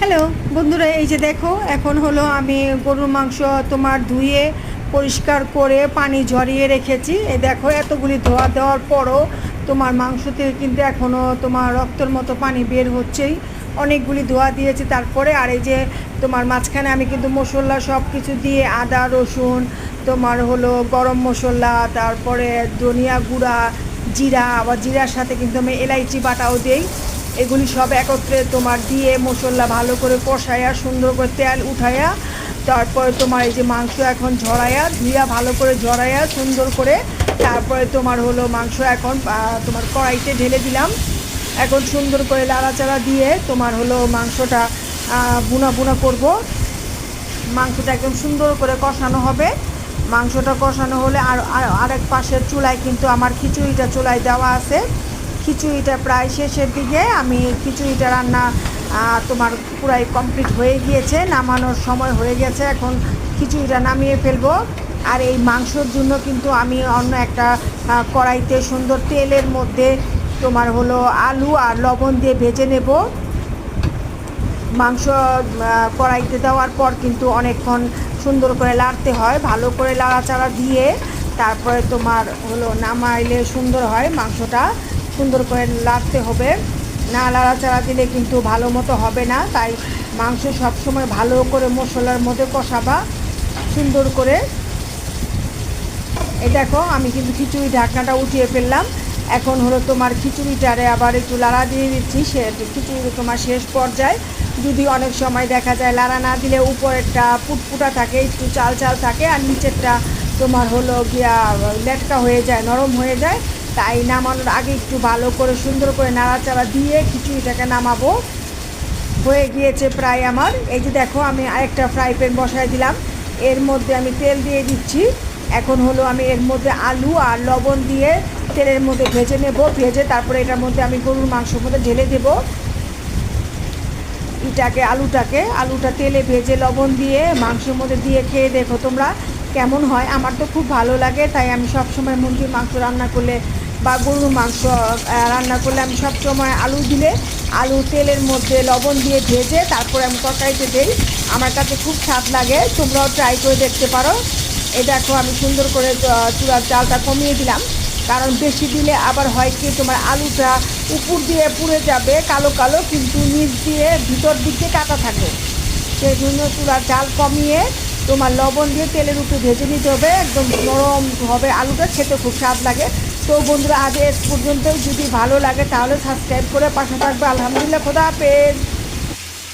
Hello বন্ধুরা, এই যে দেখো এখন হলো আমি গরুর মাংস তোমার ধুয়ে পরিষ্কার করে পানি ঝরিয়ে রেখেছি। এই দেখো এতগুলি ধোয়া দেওয়ার পরও তোমার মাংস থেকে কিন্তু এখনও তোমার রক্তের মতো পানি বের হচ্ছেই। অনেকগুলি ধোয়া দিয়েছি তারপরে। আর এই যে তোমার মাঝখানে আমি কিন্তু মশলা সব কিছু দিয়ে আদা রসুন তোমার হলো গরম মশলা, তারপরে ধনিয়া গুঁড়া, জিরা, আবার জিরার সাথে কিন্তু আমি এলাইচি বাটাও দিই। এগুলি সব একত্রে তোমার দিয়ে মশলা ভালো করে কষায়া সুন্দর করে তেল উঠাইয়া তারপরে তোমার এই যে মাংস এখন ঝরাইয়া ধুইয়া ভালো করে ঝরাইয়া সুন্দর করে তারপরে তোমার হলো মাংস এখন তোমার কড়াইতে ঢেলে দিলাম। এখন সুন্দর করে লাড়াচাড়া দিয়ে তোমার হলো মাংসটা বুনা বুনা করব। মাংসটা একদম সুন্দর করে কষানো হবে। মাংসটা কষানো হলে আরেক পাশের চুলায় কিন্তু আমার খিচুড়িটা চুলায় দেওয়া আছে। খিচুড়িটা প্রায় শেষের দিকে, আমি খিচুড়িটা রান্না তোমার পুরাই কমপ্লিট হয়ে গিয়েছে, নামানোর সময় হয়ে গেছে। এখন খিচুড়িটা নামিয়ে ফেলবো। আর এই মাংসর জন্য কিন্তু আমি অন্য একটা কড়াইতে সুন্দর তেলের মধ্যে তোমার হলো আলু আর লবণ দিয়ে ভেজে নেব। মাংস কড়াইতে দেওয়ার পর কিন্তু অনেকক্ষণ সুন্দর করে লাড়তে হয়, ভালো করে লাড়াচাড়া দিয়ে তারপরে তোমার হলো নামাইলে সুন্দর হয়। মাংসটা সুন্দর করে লাড়তে হবে, না লাড়াচাড়া দিলে কিন্তু ভালো মতো হবে না। তাই মাংস সবসময় ভালো করে মশলার মধ্যে কষাবা সুন্দর করে। এই দেখো আমি কিন্তু খিচুড়ি ঢাকনাটা উঠিয়ে ফেললাম। এখন হলো তোমার খিচুড়িটারে আবার একটু লাড়া দিয়ে দিচ্ছি। খিচুড়ি তোমার শেষ পর্যায়ে যদি অনেক সময় দেখা যায় লাড়া না দিলে উপরেরটা পুটপুটা থাকে, একটু চাল চাল থাকে, আর নিচেরটা তোমার হলো গিয়া লেটকা হয়ে যায়, নরম হয়ে যায়। তাই নামানোর আগে একটু ভালো করে সুন্দর করে নাড়াচাড়া দিয়ে খিচুড়িটাকে নামাবো। হয়ে গিয়েছে প্রায় আমার। এই যে দেখো আমি আরেকটা ফ্রাই প্যান বসায় দিলাম, এর মধ্যে আমি তেল দিয়ে দিচ্ছি। এখন হলো আমি এর মধ্যে আলু আর লবণ দিয়ে তেলের মধ্যে ভেজে নেব। ভেজে তারপরে এটার মধ্যে আমি গরুর মাংসের মধ্যে ঢেলে দেবো। আলুটা তেলে ভেজে লবণ দিয়ে মাংসের মধ্যে দিয়ে খেয়ে দেখো তোমরা কেমন হয়। আমার তো খুব ভালো লাগে, তাই আমি সবসময় মুরগির মাংস রান্না করলে বা গরুর মাংস রান্না করলে আমি সবসময় আলু দিলে আলু তেলের মধ্যে লবণ দিয়ে ভেজে তারপরে আমি তরকারিতে দিই। আমার কাছে খুব স্বাদ লাগে, তোমরাও ট্রাই করে দেখতে পারো। এই দেখো আমি সুন্দর করে চুলার জালটা কমিয়ে দিলাম, কারণ বেশি দিলে আবার হয় কি তোমার আলুটা উপর দিয়ে পুড়ে যাবে কালো কালো, কিন্তু নিচ দিয়ে ভিতর দিকে কাটা থাকে। সেই জন্য চুলার জাল কমিয়ে তোমার লবণ দিয়ে তেলের উপরে ভেজে নিতে হবে, একদম নরম হবে আলুটা, খেতে খুব স্বাদ লাগে। তো বন্ধুরা আজ এ পর্যন্তই, যদি ভালো লাগে তাহলে সাবস্ক্রাইব করে পাশে থাকবে। আলহামদুলিল্লাহ, খোদা হাফেজ।